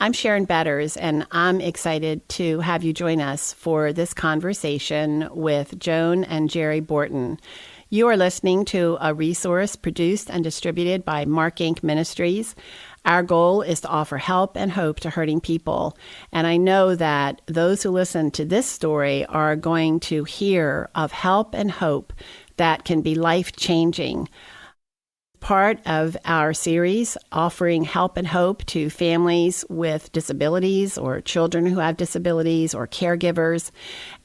I'm Sharon Betters, and I'm excited to have you join us for this conversation with Joan and Jerry Borton. You are listening to a resource produced and distributed by Mark Inc. Ministries. Our goal is to offer help and hope to hurting people. And I know that those who listen to this story are going to hear of help and hope that can be life-changing. Part of our series offering help and hope to families with disabilities or children who have disabilities or caregivers.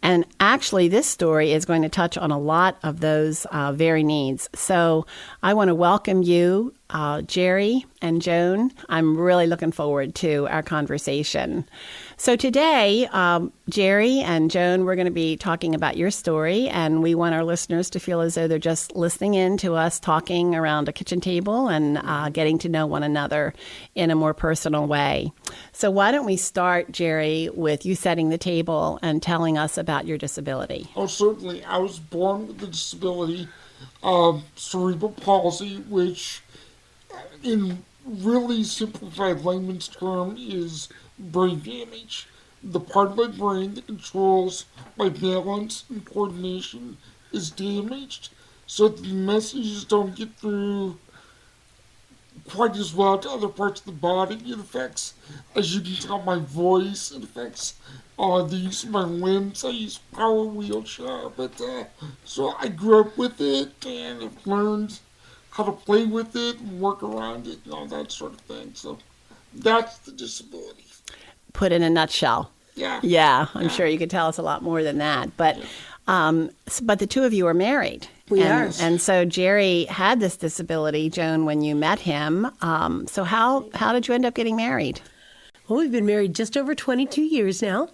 And actually, this story is going to touch on a lot of those very needs. So I want to welcome you, Jerry and Joan. I'm really looking forward to our conversation. So today, Jerry and Joan, we're going to be talking about your story, and we want our listeners to feel as though they're just listening in to us talking around a kitchen table and getting to know one another in a more personal way. So why don't we start, Jerry, with you setting the table and telling us about your disability? Oh, certainly. I was born with a disability, cerebral palsy, which in really simplified layman's term is brain damage. The part of my brain that controls my balance and coordination is damaged, so that the messages don't get through quite as well to other parts of the body. It affects, as you can tell, my voice. It affects the use of my limbs. I use power wheelchair, but so I grew up with it and have learned how to play with it and work around it and all that sort of thing. So that's the disability. Put in a nutshell. Yeah. Yeah, I'm sure you could tell us a lot more than that. But but the two of you are married. We are. And so Jerry had this disability, Joan, when you met him. So how did you end up getting married? Well, we've been married just over 22 years now.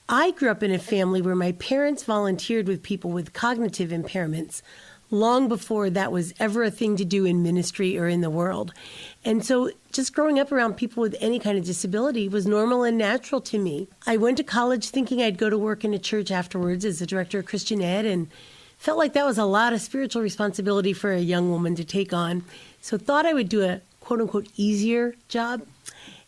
I grew up in a family where my parents volunteered with people with cognitive impairments long before that was ever a thing to do in ministry or in the world. And so just growing up around people with any kind of disability was normal and natural to me. I went to college thinking I'd go to work in a church afterwards as a director of Christian ed, and felt like that was a lot of spiritual responsibility for a young woman to take on. So thought I would do a quote-unquote easier job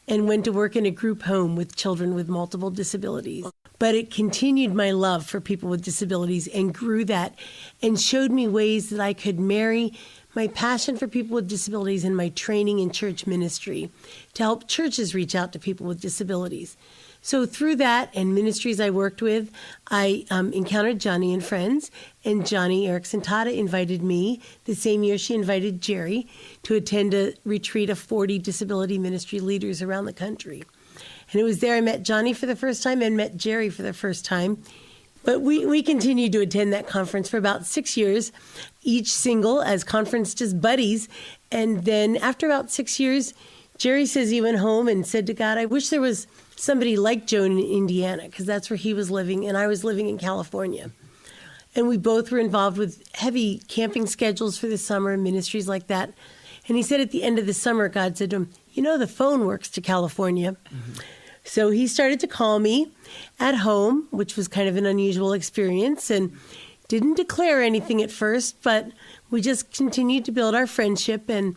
and went to work in a group home with children with multiple disabilities. But it continued my love for people with disabilities and grew that and showed me ways that I could marry my passion for people with disabilities and my training in church ministry to help churches reach out to people with disabilities. So through that and ministries I worked with, I encountered Johnny and Friends, and Johnny Erickson Tata invited me the same year she invited Jerry to attend a retreat of 40 disability ministry leaders around the country. And it was there I met Johnny for the first time and met Jerry for the first time. But we continued to attend that conference for about 6 years, each single as conference just buddies. And then after about 6 years, Jerry says he went home and said to God, I wish there was somebody like Joan in Indiana, because that's where he was living, and I was living in California. And we both were involved with heavy camping schedules for the summer, ministries like that. And he said at the end of the summer, God said to him, you know, the phone works to California. Mm-hmm. So he started to call me at home, which was kind of an unusual experience, and didn't declare anything at first, but we just continued to build our friendship. And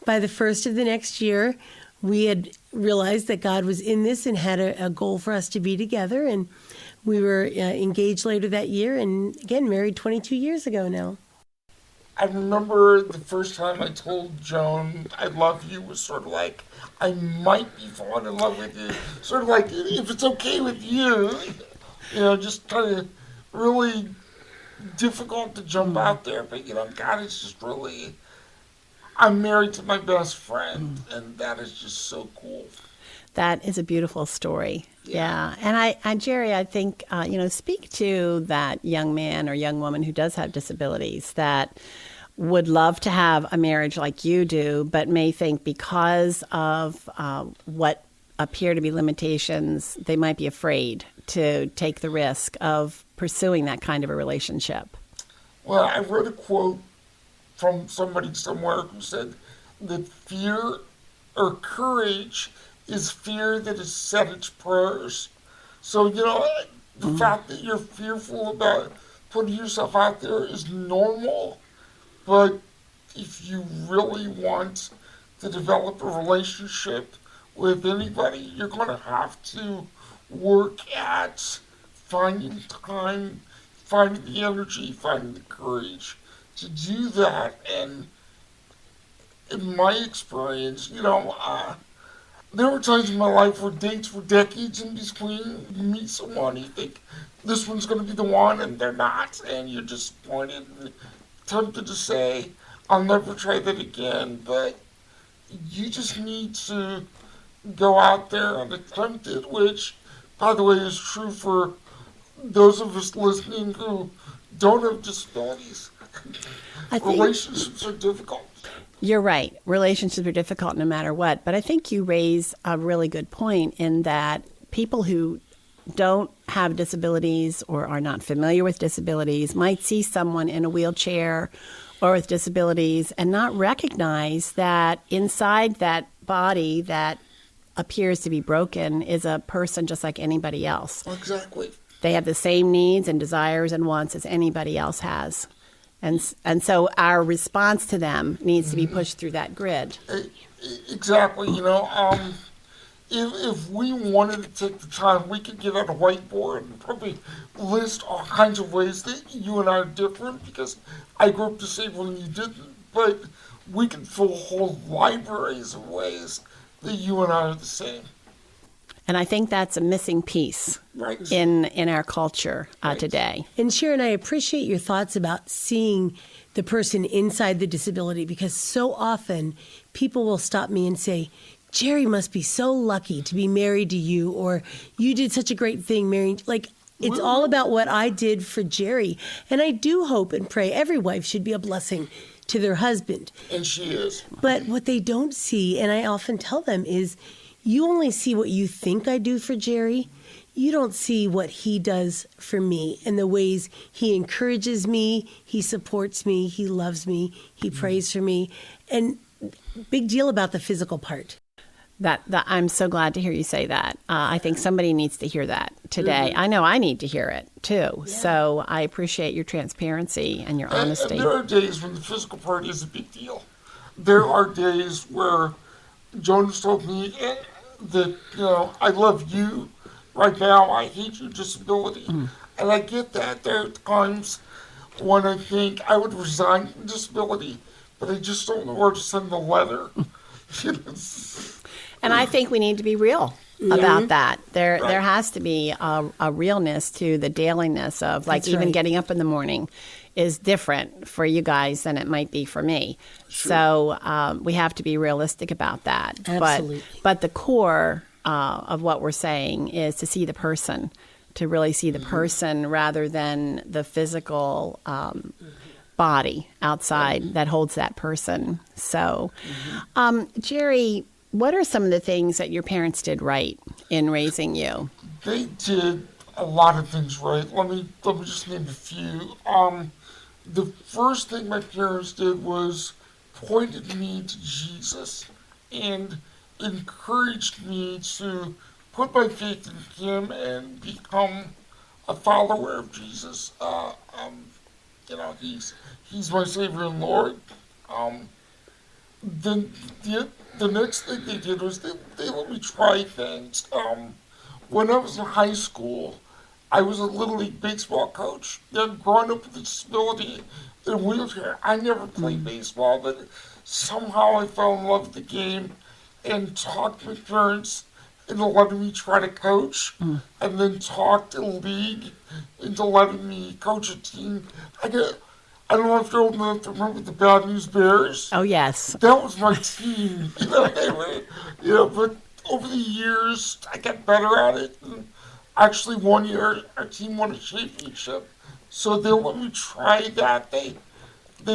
by the first of the next year, we had realized that God was in this and had a goal for us to be together. And we were engaged later that year and, again, married 22 years ago now. I remember the first time I told Joan I love you was sort of like, I might be falling in love with you. Sort of like, if it's okay with you. You know, just kind of really difficult to jump out there. But, you know, God, it's just really, I'm married to my best friend, and that is just so cool. That is a beautiful story. Yeah. And Jerry, I think, speak to that young man or young woman who does have disabilities that would love to have a marriage like you do, but may think because of what appear to be limitations, they might be afraid to take the risk of pursuing that kind of a relationship. Well, I wrote a quote from somebody somewhere who said that fear or courage is fear that has said its prayers. So, you know, the fact that you're fearful about putting yourself out there is normal, but if you really want to develop a relationship with anybody, you're going to have to work at finding time, finding the energy, finding the courage to do that. And in my experience, there were times in my life where dates were decades in between. You meet someone, you think this one's going to be the one, and they're not, and you're disappointed and tempted to say, I'll never try that again. But you just need to go out there and attempt it, which, by the way, is true for those of us listening who don't have disabilities. Relationships are difficult. You're right. Relationships are difficult no matter what. But I think you raise a really good point in that people who don't have disabilities or are not familiar with disabilities might see someone in a wheelchair or with disabilities and not recognize that inside that body that appears to be broken is a person just like anybody else. Exactly. They have the same needs and desires and wants as anybody else has. And so our response to them needs to be pushed through that grid. Exactly. If we wanted to take the time, we could get out a whiteboard and probably list all kinds of ways that you and I are different, because I grew up disabled and you didn't. But we could fill whole libraries of ways that you and I are the same. And I think that's a missing piece in our culture today. And Sharon, I appreciate your thoughts about seeing the person inside the disability, because so often people will stop me and say, Jerry must be so lucky to be married to you, or you did such a great thing marrying. Like, it's all about what I did for Jerry. And I do hope and pray every wife should be a blessing to their husband. And she is. But what they don't see, and I often tell them, is you only see what you think I do for Jerry. You don't see what he does for me and the ways he encourages me, he supports me, he loves me, he prays for me. And big deal about the physical part. That I'm so glad to hear you say that. I think somebody needs to hear that today. I know I need to hear it too. Yeah. So I appreciate your transparency and your honesty. And there are days when the physical part is a big deal. There are days where Joan told me that, I love you right now. I hate your disability. And I get that. There are times when I think I would resign from disability, but I just don't know where to send the letter. And I think we need to be real about that. There has to be a realness to the dailiness of, like, even getting up in the morning is different for you guys than it might be for me. True. So we have to be realistic about that. Absolutely. But the core of what we're saying is to see the person, to really see the person rather than the physical body outside that holds that person. So, Jerry, what are some of the things that your parents did right in raising you? They did a lot of things right. Let me just name a few. The first thing my parents did was pointed me to Jesus and encouraged me to put my faith in him and become a follower of Jesus. He's my Savior and Lord. Then the next thing they did was they let me try things. When I was in high school, I was a Little League baseball coach. Then growing up with a disability in a wheelchair, I never played baseball, but somehow I fell in love with the game and talked my parents into letting me try to coach, and then talked the league into letting me coach a team. I don't know if you're old enough to remember the Bad News Bears. Oh, yes. That was my team. But over the years, I got better at it. And actually, one year, our team won a championship. So they let me try that. They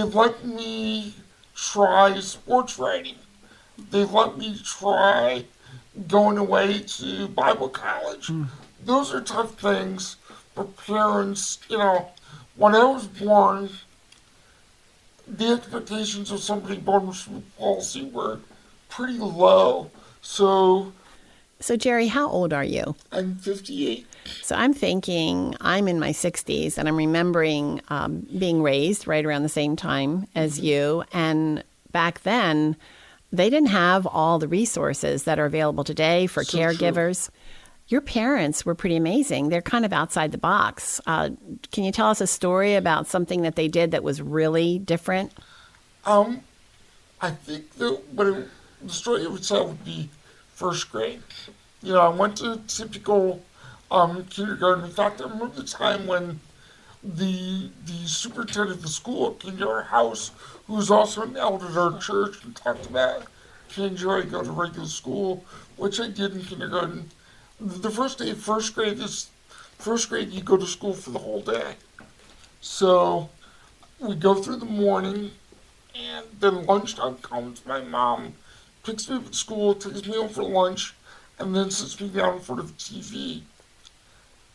let me try sports writing. They let me try going away to Bible college. Those are tough things for parents. When I was born, the expectations of somebody born with cerebral palsy were pretty low. So Jerry, how old are you? I'm 58. So I'm thinking I'm in my 60s, and I'm remembering being raised right around the same time as you. And back then, they didn't have all the resources that are available today for So caregivers. true. Your parents were pretty amazing. They're kind of outside the box. Can you tell us a story about something that they did that was really different? I think the story it would tell would be first grade. You know, I went to typical kindergarten. In fact, I remember the time when the superintendent of the school came to our house, who was also an elder at our church, and talked about, can Joy go to regular school, which I did in kindergarten. The first day of first grade, you go to school for the whole day. So we go through the morning, and then lunchtime comes. My mom picks me up at school, takes me home for lunch, and then sits me down in front of the TV.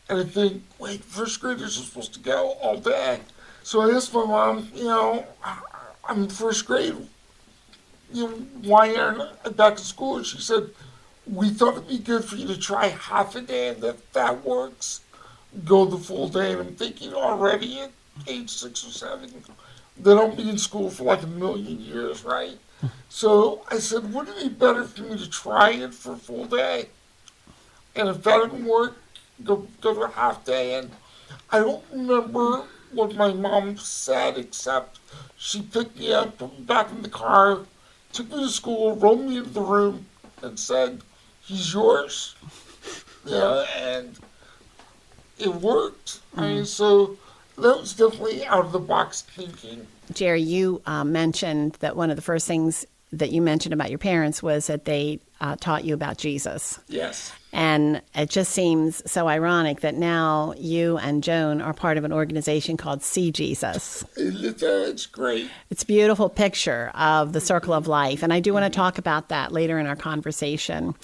And I think, wait, first graders are supposed to go all day. So I asked my mom, I'm in first grade. Why aren't I back at school? And she said, we thought it'd be good for you to try half a day, and if that works, go the full day. And I'm thinking already at age 6 or 7, they don't be in school for like a million years, right? So I said, wouldn't it be better for me to try it for a full day? And if that didn't work, go to a half day. And I don't remember what my mom said, except she picked me up, put me back in the car, took me to school, rolled me into the room, and said, he's yours. And it worked. I mean, so that was definitely out of the box thinking. Jerry, you mentioned that one of the first things that you mentioned about your parents was that they taught you about Jesus. Yes. And it just seems so ironic that now you and Joan are part of an organization called See Jesus. It's great. It's a beautiful picture of the circle of life. And I do want to talk about that later in our conversation.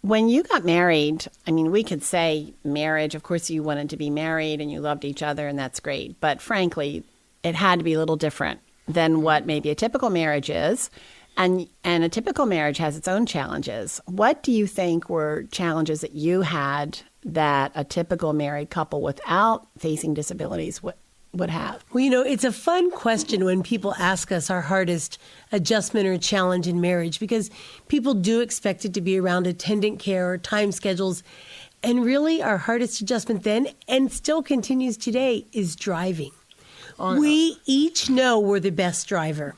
When you got married, I mean, we could say marriage, of course you wanted to be married and you loved each other, and that's great. But frankly, it had to be a little different than what maybe a typical marriage is. And a typical marriage has its own challenges. What do you think were challenges that you had that a typical married couple without facing disabilities would have? Well, it's a fun question when people ask us our hardest adjustment or challenge in marriage, because people do expect it to be around attendant care or time schedules. And really, our hardest adjustment then, and still continues today, is driving. Oh, yeah. We each know we're the best driver.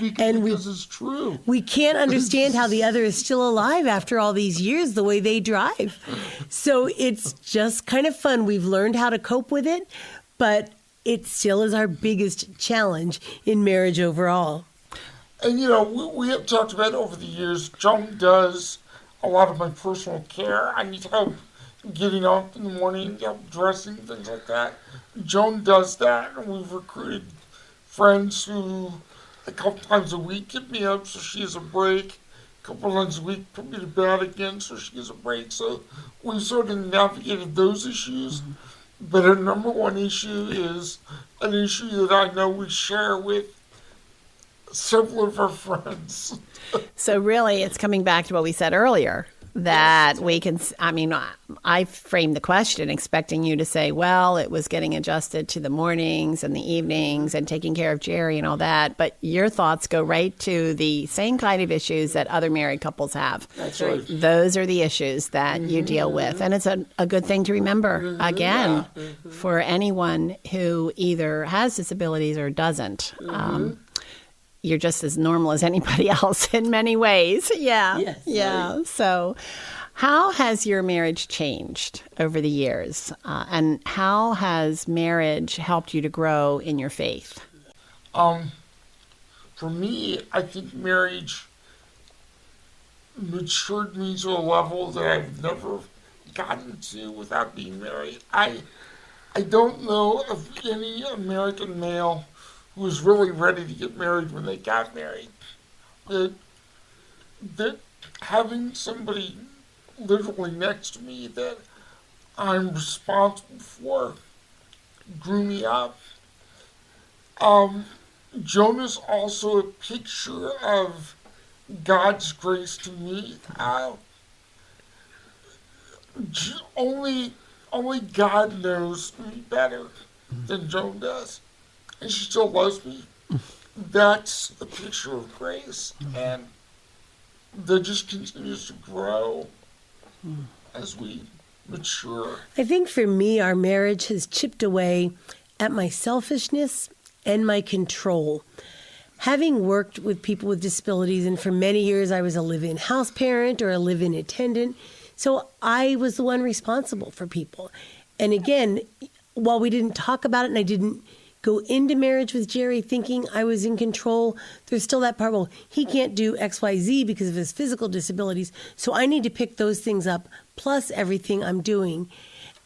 Because it's true. We can't understand how the other is still alive after all these years, the way they drive. So it's just kind of fun. We've learned how to cope with it, but it still is our biggest challenge in marriage overall. And, we have talked about over the years, Joan does a lot of my personal care. I need help getting up in the morning, dressing, things like that. Joan does that, and we've recruited friends who a couple times a week get me up so she has a break. A couple times a week put me to bed again so she has a break. So we've sort of navigated those issues. Mm-hmm. But our number one issue is an issue that I know we share with several of our friends. So really, it's coming back to what we said earlier, that we can, I framed the question expecting you to say, well, it was getting adjusted to the mornings and the evenings and taking care of Jerry and all that. But your thoughts go right to the same kind of issues that other married couples have. That's right. Those are the issues that you deal with. And it's a good thing to remember, again, for anyone who either has disabilities or doesn't. You're just as normal as anybody else in many ways. Yeah. Yes. Yeah. Right. So how has your marriage changed over the years? And how has marriage helped you to grow in your faith? For me, I think marriage matured me to a level that I've never gotten to without being married. I don't know of any American male who was really ready to get married when they got married. That having somebody literally next to me that I'm responsible for grew me up. Joan is also a picture of God's grace to me. Only God knows me better than Joan does. And she still loves me. That's a picture of grace. And that just continues to grow as we mature. I think for me, our marriage has chipped away at my selfishness and my control. Having worked with people with disabilities, and for many years I was a live-in house parent or a live-in attendant, so I was the one responsible for people. And again, while we didn't talk about it and I didn't go into marriage with Jerry thinking I was in control, there's still that part, well, he can't do X, Y, Z because of his physical disabilities, so I need to pick those things up, plus everything I'm doing.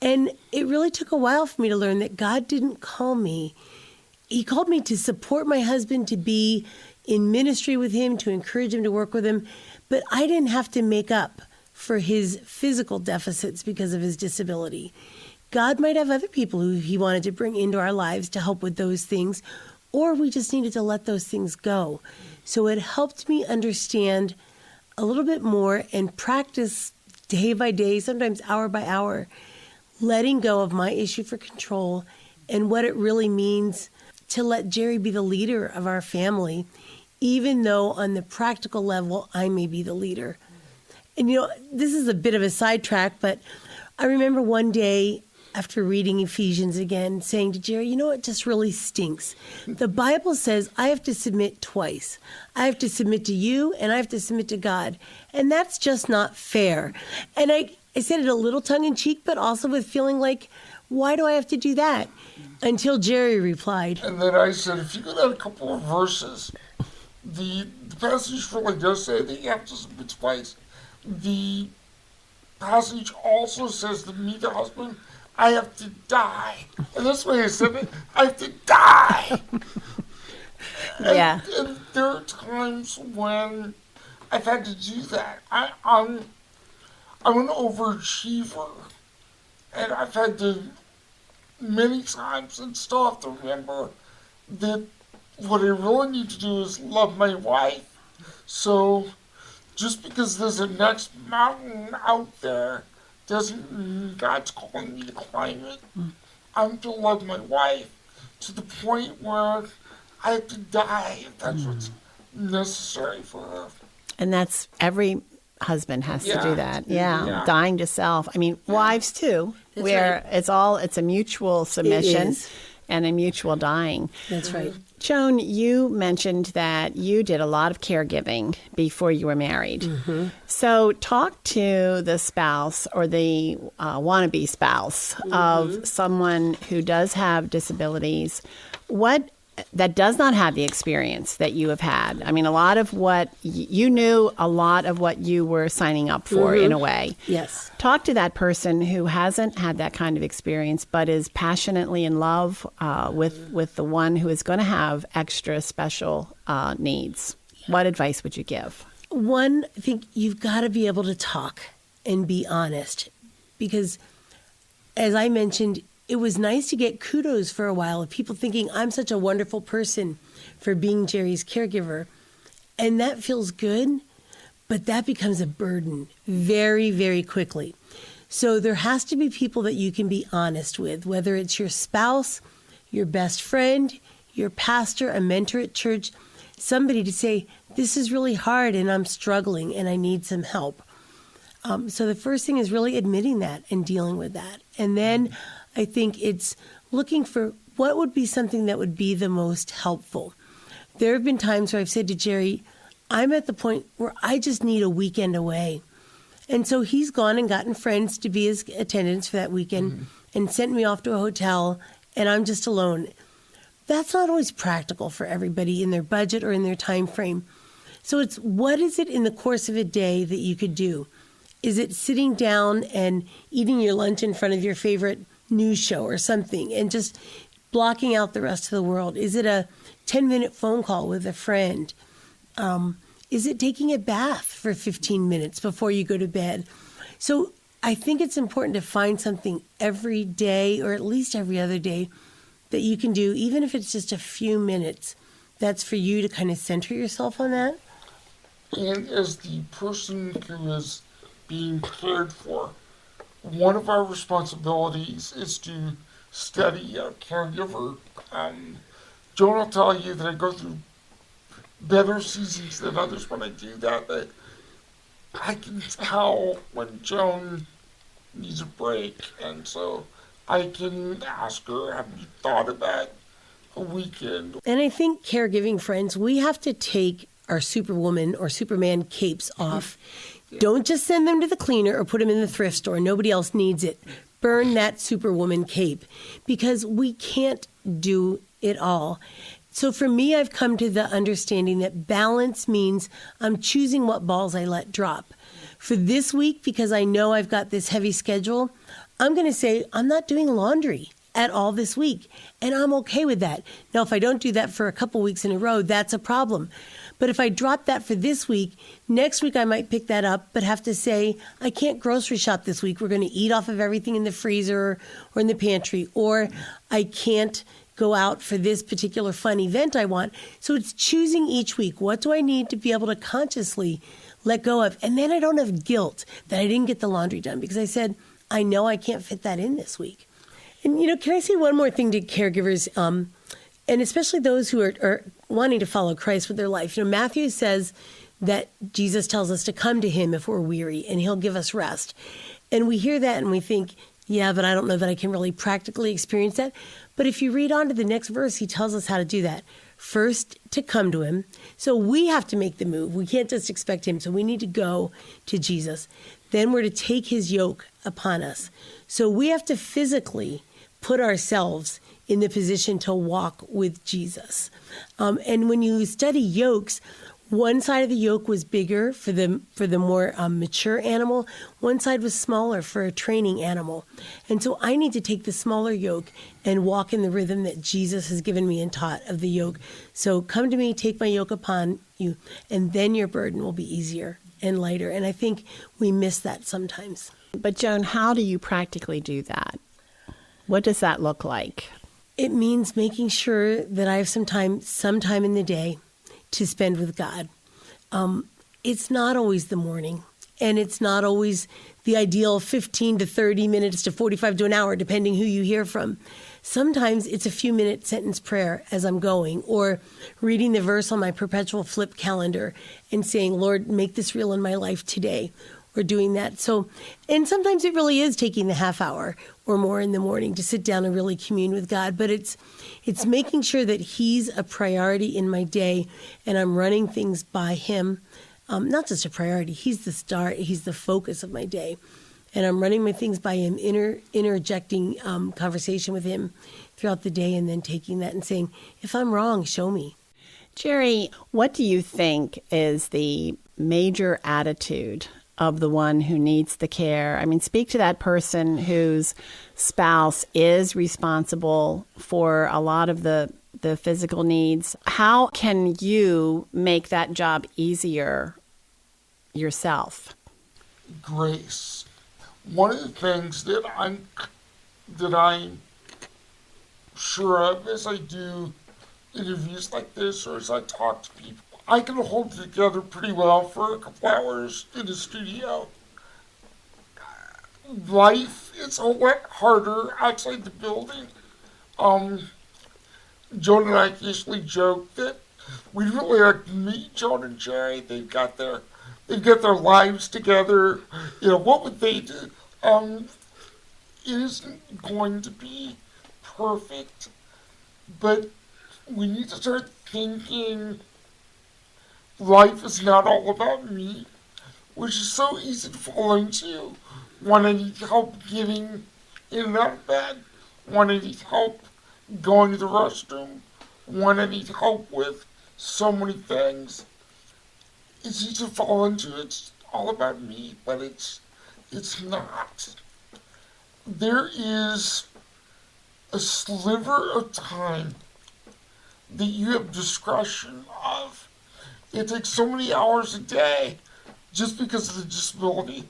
And it really took a while for me to learn that God didn't call me. He called me to support my husband, to be in ministry with him, to encourage him, to work with him, but I didn't have to make up for his physical deficits because of his disability. God might have other people who he wanted to bring into our lives to help with those things, or we just needed to let those things go. So it helped me understand a little bit more and practice day by day, sometimes hour by hour, letting go of my issue for control and what it really means to let Jerry be the leader of our family, even though on the practical level, I may be the leader. And this is a bit of a sidetrack, but I remember one day after reading Ephesians again, saying to Jerry, it just really stinks. The Bible says I have to submit twice. I have to submit to you and I have to submit to God. And that's just not fair. And I said it a little tongue-in-cheek, but also with feeling like, why do I have to do that? Until Jerry replied. And then I said, if you could add a couple of verses, the passage really does say that you have to submit twice. The passage also says to me, the husband, I have to die. And that's why I said it. I have to die. Yeah. And there are times when I've had to do that. I'm an overachiever. And I've had to many times and still have to remember that what I really need to do is love my wife. So just because there's a next mountain out there doesn't mean God's calling me to climb it. I'm to love my wife to the point where I have to die if that's what's necessary for her. And that's every husband has to do that. Yeah. Dying to self. I mean, wives too, That's where right. it's a mutual submission is. and a mutual dying. That's right. Joan, you mentioned that you did a lot of caregiving before you were married. Mm-hmm. So talk to the spouse or the wannabe spouse of someone who does have disabilities. That does not have the experience that you have had. I mean, a lot of what you knew, a lot of what you were signing up for in a way. Yes. Talk to that person who hasn't had that kind of experience, but is passionately in love with the one who is going to have extra special needs. What advice would you give? One, I think you've got to be able to talk and be honest, because as I mentioned, it was nice to get kudos for a while of people thinking I'm such a wonderful person for being Jerry's caregiver. And that feels good, but that becomes a burden very, very quickly. So there has to be people that you can be honest with, whether it's your spouse, your best friend, your pastor, a mentor at church, somebody to say, this is really hard and I'm struggling and I need some help. So the first thing is really admitting that and dealing with that. And then I think it's looking for what would be something that would be the most helpful. There have been times where I've said to Jerry, I'm at the point where I just need a weekend away. And so he's gone and gotten friends to be his attendants for that weekend and sent me off to a hotel, and I'm just alone. That's not always practical for everybody in their budget or in their time frame. So it's what is it in the course of a day that you could do? Is it sitting down and eating your lunch in front of your favorite news show or something and just blocking out the rest of the world? Is it a 10-minute phone call with a friend? Is it taking a bath for 15 minutes before you go to bed? So I think it's important to find something every day or at least every other day that you can do, even if it's just a few minutes. That's for you to kind of center yourself on that. And as the person who is being cared for, one of our responsibilities is to study a caregiver. Joan will tell you that I go through better seasons than others when I do that. But I can tell when Joan needs a break, and so I can ask her, have you thought about a weekend? And I think caregiving friends, we have to take our Superwoman or Superman capes off. Don't just send them to the cleaner or put them in the thrift store. Nobody else needs it. Burn that Superwoman cape because we can't do it all. So for me, I've come to the understanding that balance means I'm choosing what balls I let drop. For this week, because I know I've got this heavy schedule, I'm going to say I'm not doing laundry at all this week, and I'm okay with that. Now, if I don't do that for a couple weeks in a row, that's a problem. But if I drop that for this week, next week I might pick that up, but have to say, I can't grocery shop this week. We're going to eat off of everything in the freezer or in the pantry, or I can't go out for this particular fun event I want. So it's choosing each week. What do I need to be able to consciously let go of? And then I don't have guilt that I didn't get the laundry done because I said, I know I can't fit that in this week. And, can I say one more thing to caregivers, and especially those who are wanting to follow Christ with their life? Matthew says that Jesus tells us to come to him if we're weary, and he'll give us rest. And we hear that and we think, yeah, but I don't know that I can really practically experience that. But if you read on to the next verse, he tells us how to do that. First, to come to him. So we have to make the move. We can't just expect him. So we need to go to Jesus. Then we're to take his yoke upon us. So we have to physically put ourselves in the position to walk with Jesus. And when you study yokes, one side of the yoke was bigger for the more mature animal. One side was smaller for a training animal. And so I need to take the smaller yoke and walk in the rhythm that Jesus has given me and taught of the yoke. So come to me, take my yoke upon you, and then your burden will be easier and lighter. And I think we miss that sometimes. But Joan, how do you practically do that? What does that look like? It means making sure that I have some time in the day to spend with God. It's not always the morning, and it's not always the ideal 15 to 30 minutes to 45 to an hour, depending who you hear from. Sometimes it's a few minute sentence prayer as I'm going, or reading the verse on my perpetual flip calendar and saying, Lord, make this real in my life today. Or doing that. So, and sometimes it really is taking the half hour or more in the morning to sit down and really commune with God. But it's making sure that he's a priority in my day and I'm running things by him. Not just a priority. He's the start. He's the focus of my day. And I'm running my things by him, interjecting conversation with him throughout the day and then taking that and saying, if I'm wrong, show me. Jerry, what do you think is the major attitude of the one who needs the care? I mean, speak to that person whose spouse is responsible for a lot of the physical needs. How can you make that job easier yourself? Grace. One of the things that I'm sure of as I do interviews like this or as I talk to people, I can hold it together pretty well for a couple hours in the studio. Life is a lot harder outside the building. Joan and I usually joke that we'd really like to meet Joan and Jerry. They've got their lives together. What would they do? It isn't going to be perfect, but we need to start thinking life is not all about me, which is so easy to fall into when I need help getting in and out of bed, when I need help going to the restroom, when I need help with so many things. It's easy to fall into it's all about me, but it's not. There is a sliver of time that you have discretion of. It takes so many hours a day just because of the disability.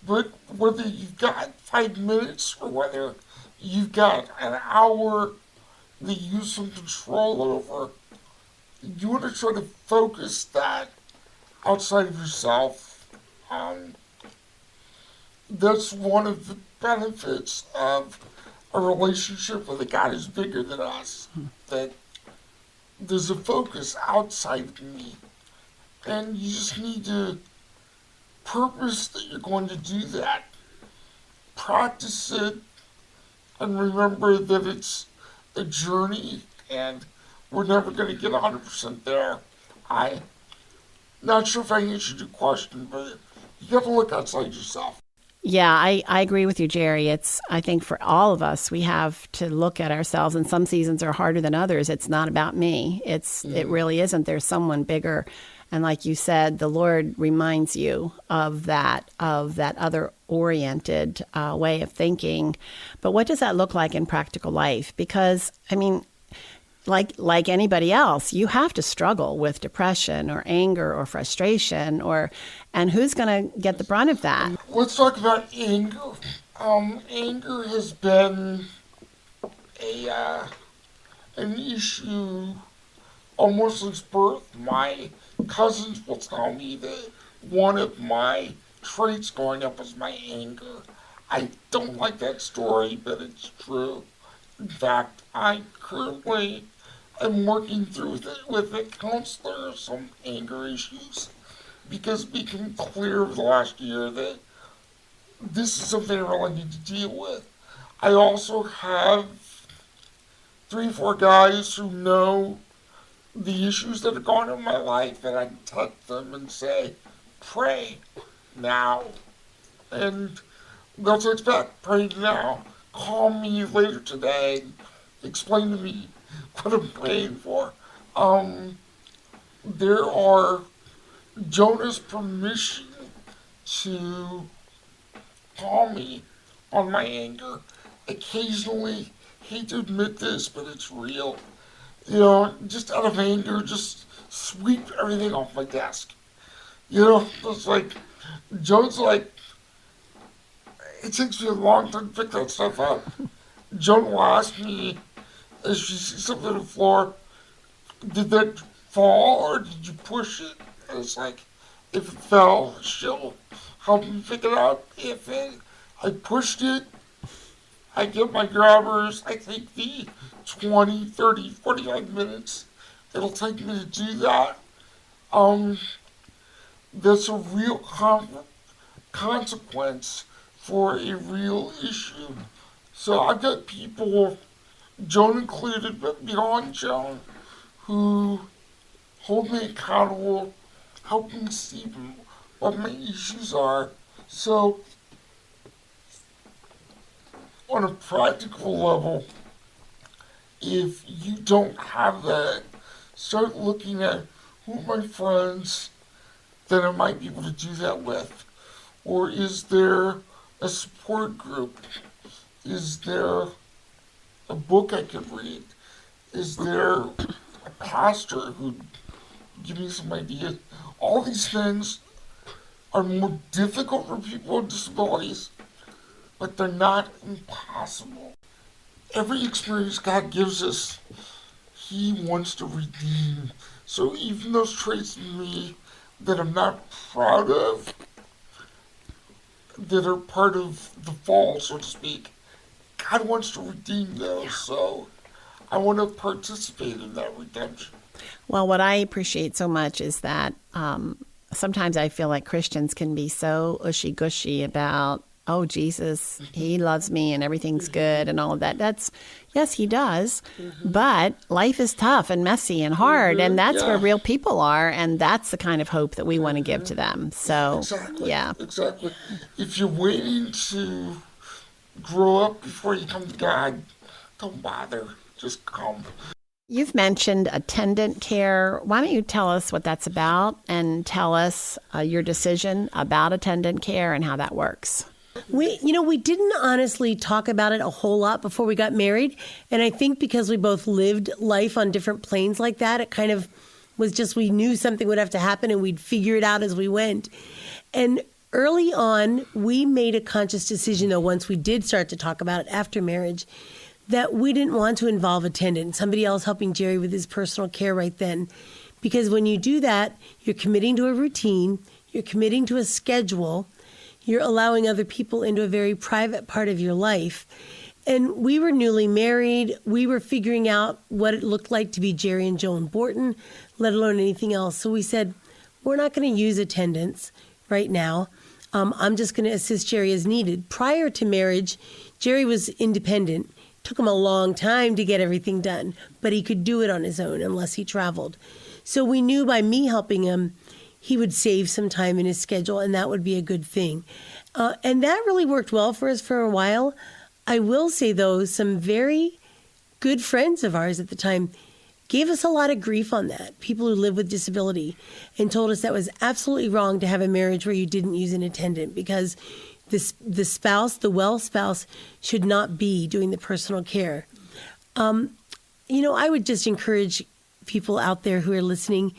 But whether you've got 5 minutes or whether you've got an hour that you have some control over, you want to try to focus that outside of yourself. That's one of the benefits of a relationship with a God who's bigger than us. That there's a focus outside of me. And you just need to purpose that you're going to do that. Practice it and remember that it's a journey and we're never going to get 100% there. I'm not sure if I answered your question, but you got to look outside yourself. Yeah, I agree with you, Jerry. I think for all of us, we have to look at ourselves, and some seasons are harder than others. It's not about me. It really isn't. There's someone bigger. And like you said, the Lord reminds you of that other oriented way of thinking. But what does that look like in practical life? Because, I mean, like anybody else, you have to struggle with depression or anger or frustration, and who's going to get the brunt of that? Let's talk about anger. Anger has been an issue almost since birth. My cousins will tell me that one of my traits growing up was my anger. I don't like that story, but it's true. In fact, I currently am working through with a counselor some anger issues because it became clear over the last year that this is something I really need to deal with. I also have 3 or 4 guys who know the issues that are going on in my life, and I can text them and say, pray now. And they'll text back, pray now. Call me later today and explain to me what I'm praying for. There are Jonah's permission to call me on my anger. Occasionally, hate to admit this, but it's real. Just out of anger, just sweep everything off my desk. It's like, Joan's like, it takes me a long time to pick that stuff up. Joan will ask me, as she sees something on the floor, did that fall or did you push it? And it's like, if it fell, she'll help me pick it up. If I pushed it, I get my grabbers. I take the 20, 30, 45 minutes it'll take me to do that. That's a real consequence for a real issue. So I've got people, Joan included, but beyond Joan, who hold me accountable, help me see what my issues are. So on a practical level, if you don't have that, start looking at who are my friends that I might be able to do that with. Or is there a support group? Is there a book I could read? Is there a pastor who'd give me some ideas? All these things are more difficult for people with disabilities, but they're not impossible. Every experience God gives us, He wants to redeem. So even those traits in me that I'm not proud of, that are part of the fall, so to speak, God wants to redeem those. So I want to participate in that redemption. Well, what I appreciate so much is that sometimes I feel like Christians can be so ushy-gushy about, oh, Jesus, He loves me and everything's good and all of that. Yes, He does. But life is tough and messy and hard, and that's where real people are, and that's the kind of hope that we want to give to them. So, Exactly. If you're waiting to grow up before you come to God, don't bother. Just come. You've mentioned attendant care. Why don't you tell us what that's about and tell us your decision about attendant care and how that works? We didn't honestly talk about it a whole lot before we got married. And I think because we both lived life on different planes like that, it kind of was just, we knew something would have to happen and we'd figure it out as we went. And early on, we made a conscious decision, though, once we did start to talk about it after marriage, that we didn't want to involve attendant, somebody else helping Jerry with his personal care right then. Because when you do that, you're committing to a routine, you're committing to a schedule, you're allowing other people into a very private part of your life. And we were newly married. We were figuring out what it looked like to be Jerry and Joan Borton, let alone anything else. So we said, we're not going to use attendants, right now. I'm just going to assist Jerry as needed. Prior to marriage, Jerry was independent. Took him a long time to get everything done, but he could do it on his own unless he traveled. So we knew by me helping him, he would save some time in his schedule, and that would be a good thing. And that really worked well for us for a while. I will say, though, some very good friends of ours at the time gave us a lot of grief on that, people who live with disability, and told us that was absolutely wrong to have a marriage where you didn't use an attendant, because the spouse, the well spouse, should not be doing the personal care. I would just encourage people out there who are listening,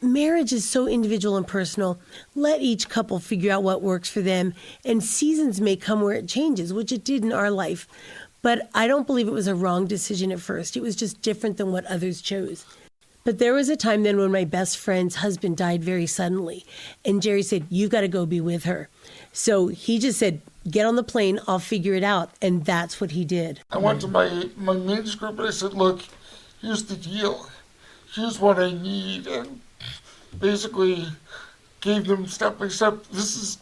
marriage is so individual and personal. Let each couple figure out what works for them, and seasons may come where it changes, which it did in our life. But I don't believe it was a wrong decision at first. It was just different than what others chose. But there was a time then when my best friend's husband died very suddenly, and Jerry said, "You got to go be with her." So he just said, "Get on the plane, I'll figure it out." And that's what he did. I went to my men's group and I said, "Look, here's the deal. Here's what I need." And basically gave them step by step, this is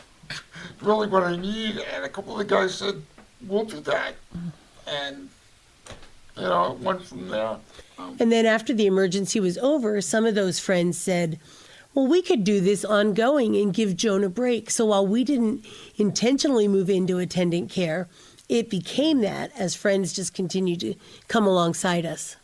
really what I need. And a couple of the guys said, "We'll do that." And, it went from there. And then after the emergency was over, some of those friends said, "Well, we could do this ongoing and give Joan a break." So while we didn't intentionally move into attendant care, it became that as friends just continued to come alongside us.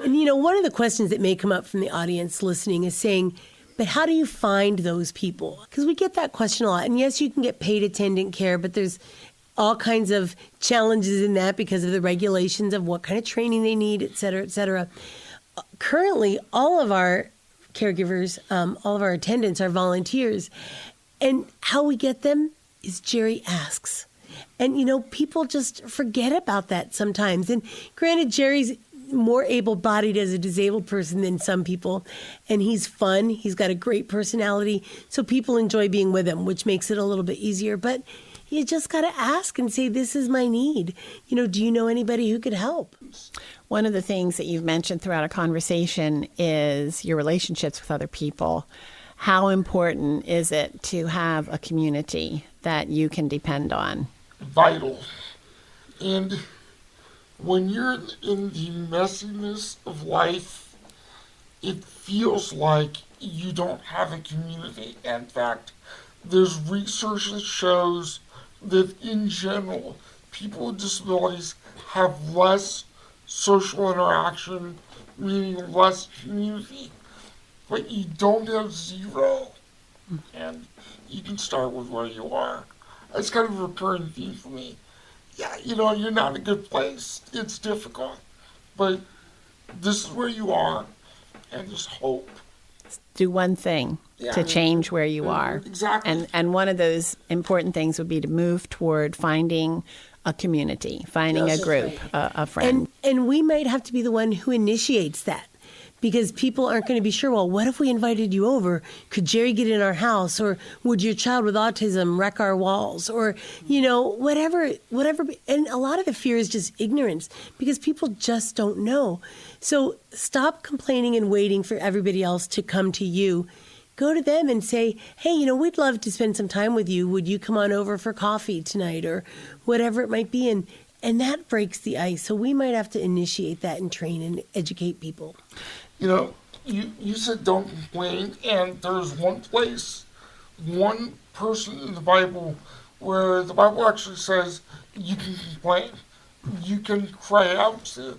And, one of the questions that may come up from the audience listening is saying, but how do you find those people? Because we get that question a lot. And yes, you can get paid attendant care, but there's all kinds of challenges in that because of the regulations of what kind of training they need, et cetera, et cetera. Currently, all of our caregivers, all of our attendants are volunteers. And how we get them is Jerry asks. And, people just forget about that sometimes. And granted, Jerry's more able-bodied as a disabled person than some people. And he's fun. He's got a great personality. So people enjoy being with him, which makes it a little bit easier. But you just got to ask and say, "This is my need. Do you know anybody who could help?" One of the things that you've mentioned throughout our conversation is your relationships with other people. How important is it to have a community that you can depend on? Vital. And when you're in the messiness of life, it feels like you don't have a community. In fact, there's research that shows that in general, people with disabilities have less social interaction, meaning less community, but you don't have zero. And you can start with where you are. It's kind of a recurring theme for me. Yeah, you're not in a good place. It's difficult, but this is where you are, and just hope. Do one thing to change where you are. Exactly. And one of those important things would be to move toward finding a community, finding a group, a friend. And we might have to be the one who initiates that, because people aren't going to be sure, well, what if we invited you over? Could Jerry get in our house? Or would your child with autism wreck our walls? Or, whatever. And a lot of the fear is just ignorance, because people just don't know. So stop complaining and waiting for everybody else to come to you. Go to them and say, "Hey, we'd love to spend some time with you. Would you come on over for coffee tonight?" Or whatever it might be. And that breaks the ice. So we might have to initiate that and train and educate people. You said don't complain, and there's one person in the Bible where the Bible actually says you can complain. You can cry out to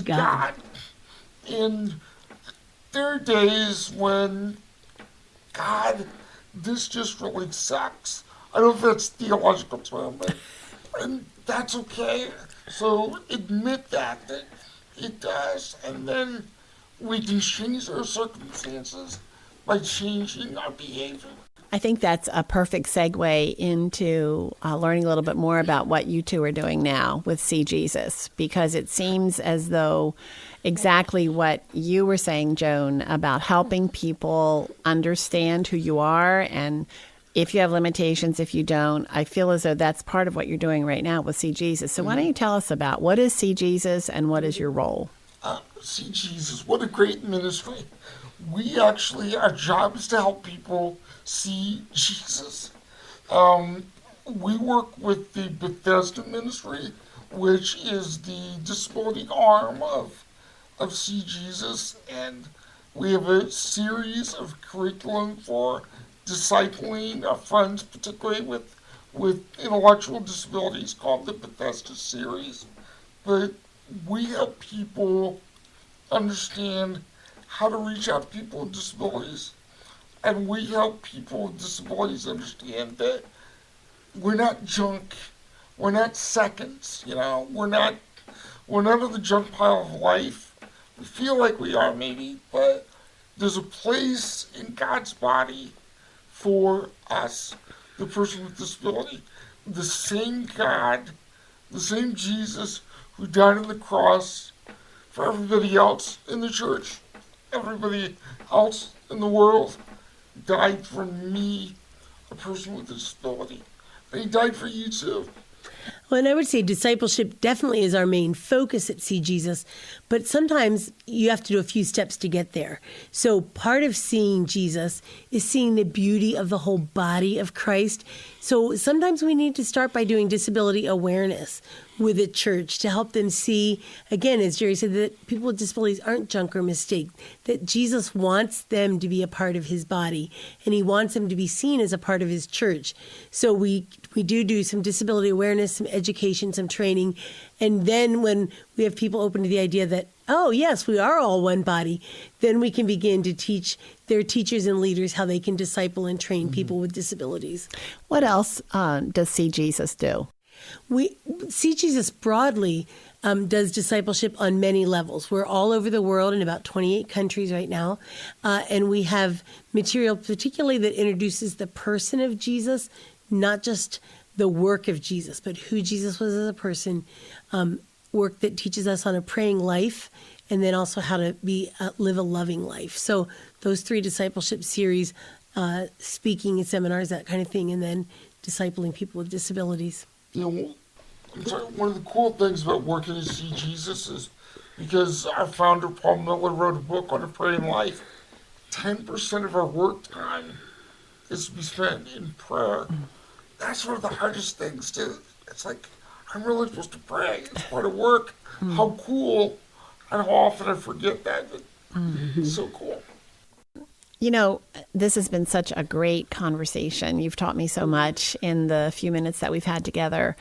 God. And there are days when, God, this just really sucks. I don't know if that's a theological term, and that's okay. So admit that it does, and then we can change our circumstances by changing our behavior. I think that's a perfect segue into learning a little bit more about what you two are doing now with See Jesus, because it seems as though exactly what you were saying, Joan, about helping people understand who you are, and if you have limitations, if you don't, I feel as though that's part of what you're doing right now with See Jesus. So why don't you tell us about what is See Jesus and what is your role? See Jesus, what a great ministry. Our job is to help people see Jesus. We work with the Bethesda ministry, which is the disability arm of See Jesus, and we have a series of curriculum for discipling our friends, particularly with intellectual disabilities, called the Bethesda series. But we help people understand how to reach out to people with disabilities. And we help people with disabilities understand that we're not junk. We're not seconds, We're not in the junk pile of life. We feel like we are maybe, but there's a place in God's body for us, the person with disability. The same God, the same Jesus who died on the cross for everybody else in the church, everybody else in the world, died for me, a person with a disability. And he died for you too. Well, and I would say discipleship definitely is our main focus at See Jesus, but sometimes you have to do a few steps to get there. So part of seeing Jesus is seeing the beauty of the whole body of Christ. So sometimes we need to start by doing disability awareness with a church to help them see, again, as Jerry said, that people with disabilities aren't junk or mistake, that Jesus wants them to be a part of his body, and he wants them to be seen as a part of his church. So we do some disability awareness, some education, some training, and then when we have people open to the idea that, oh, yes, we are all one body, then we can begin to teach their teachers and leaders how they can disciple and train people with disabilities. What else does See Jesus do? We See Jesus broadly does discipleship on many levels. We're all over the world in about 28 countries right now, and we have material particularly that introduces the person of Jesus, not just the work of Jesus, but who Jesus was as a person, work that teaches us on a praying life, and then also how to live a loving life. So those 3 discipleship series, speaking and seminars, that kind of thing, and then discipling people with disabilities. One of the cool things about working at See Jesus is because our founder, Paul Miller, wrote a book on a praying life. 10% of our work time is to be spent in prayer. That's one of the hardest things, too. It's like, I'm really supposed to pray. It's part of work. How cool. And how often I forget that. But it's so cool. This has been such a great conversation. You've taught me so much in the few minutes that we've had together.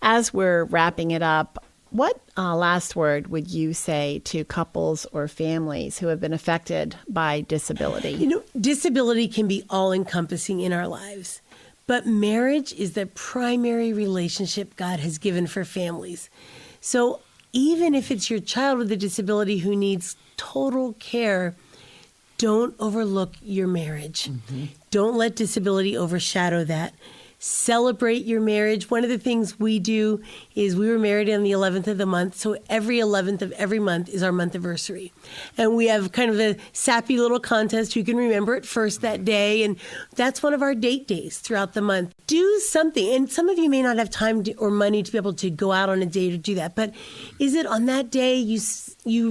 As we're wrapping it up, what last word would you say to couples or families who have been affected by disability? Disability can be all-encompassing in our lives, but marriage is the primary relationship God has given for families. So even if it's your child with a disability who needs total care, don't overlook your marriage. Don't let disability overshadow that. Celebrate your marriage. One of the things we do is we were married on the 11th of the month, so every 11th of every month is our month anniversary. And we have kind of a sappy little contest who can remember it first that day, and that's one of our date days throughout the month. Do something, and some of you may not have time or money to be able to go out on a date or do that, but is it on that day you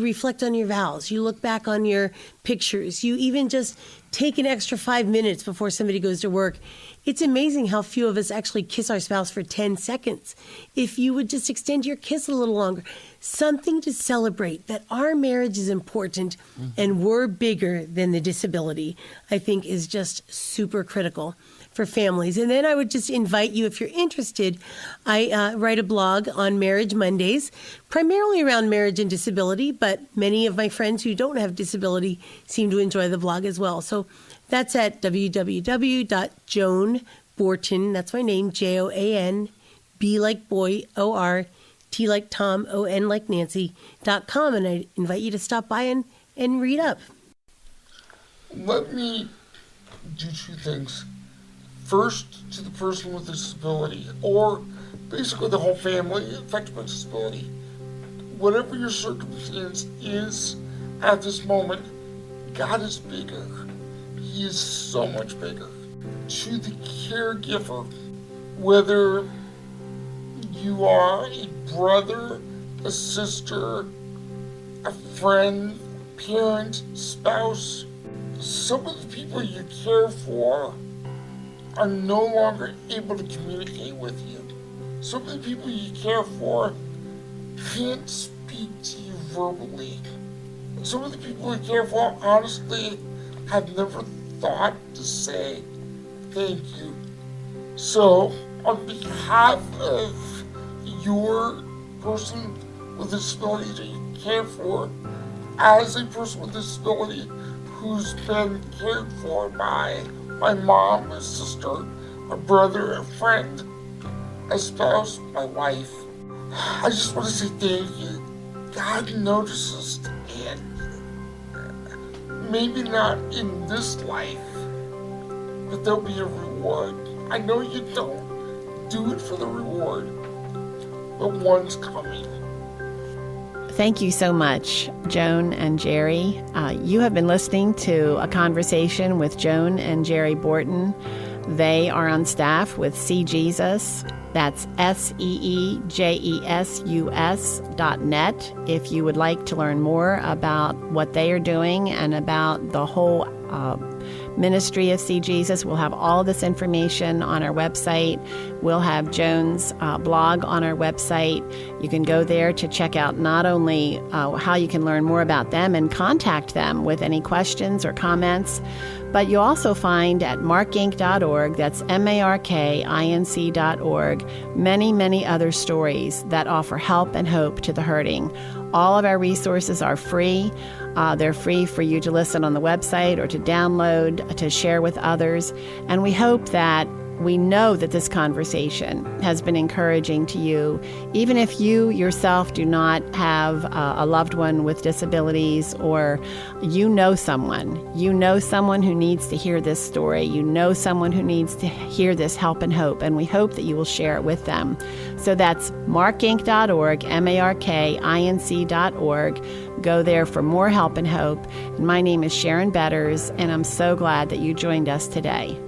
reflect on your vows, you look back on your pictures, you even just take an extra 5 minutes before somebody goes to work. It's amazing how few of us actually kiss our spouse for 10 seconds. If you would just extend your kiss a little longer, something to celebrate that our marriage is important and we're bigger than the disability, I think is just super critical for families. And then I would just invite you, if you're interested, I write a blog on Marriage Mondays, primarily around marriage and disability, but many of my friends who don't have disability seem to enjoy the blog as well. So that's at www.joanborton, that's my name, Joan, B like boy, O-R, T like Tom, O-N like Nancy.com, and I invite you to stop by and read up. Let me do 2 things. First, to the person with a disability, or basically the whole family affected by disability. Whatever your circumstance is at this moment, God is bigger. He is so much bigger. To the caregiver, whether you are a brother, a sister, a friend, parent, spouse. Some of the people you care for are no longer able to communicate with you. Some of the people you care for can't speak to you verbally. Some of the people you care for, honestly, have never thought to say thank you. So, on behalf of your person with a disability that you care for, as a person with a disability who's been cared for by my mom, a sister, a brother, a friend, a spouse, my wife, I just want to say thank you. God notices, and maybe not in this life, but there'll be a reward. I know you don't do it for the reward, but one's coming. Thank you so much, Joan and Jerry. You have been listening to a conversation with Joan and Jerry Borton. They are on staff with See Jesus. That's SEEJESUS.net. If you would like to learn more about what they are doing and about the whole ministry of See Jesus, we'll have all this information on our website. We'll have Joan's blog on our website. You can go there to check out not only how you can learn more about them and contact them with any questions or comments, but you'll also find at markinc.org, that's markinc.org, many, many other stories that offer help and hope to the hurting. All of our resources are free. They're free for you to listen on the website or to download, to share with others. And we hope that we know that this conversation has been encouraging to you, even if you yourself do not have a loved one with disabilities, or you know someone who needs to hear this story. You know someone who needs to hear this help and hope, and we hope that you will share it with them. So that's markinc.org, markinc.org. Go there for more help and hope. And my name is Sharon Betters, and I'm so glad that you joined us today.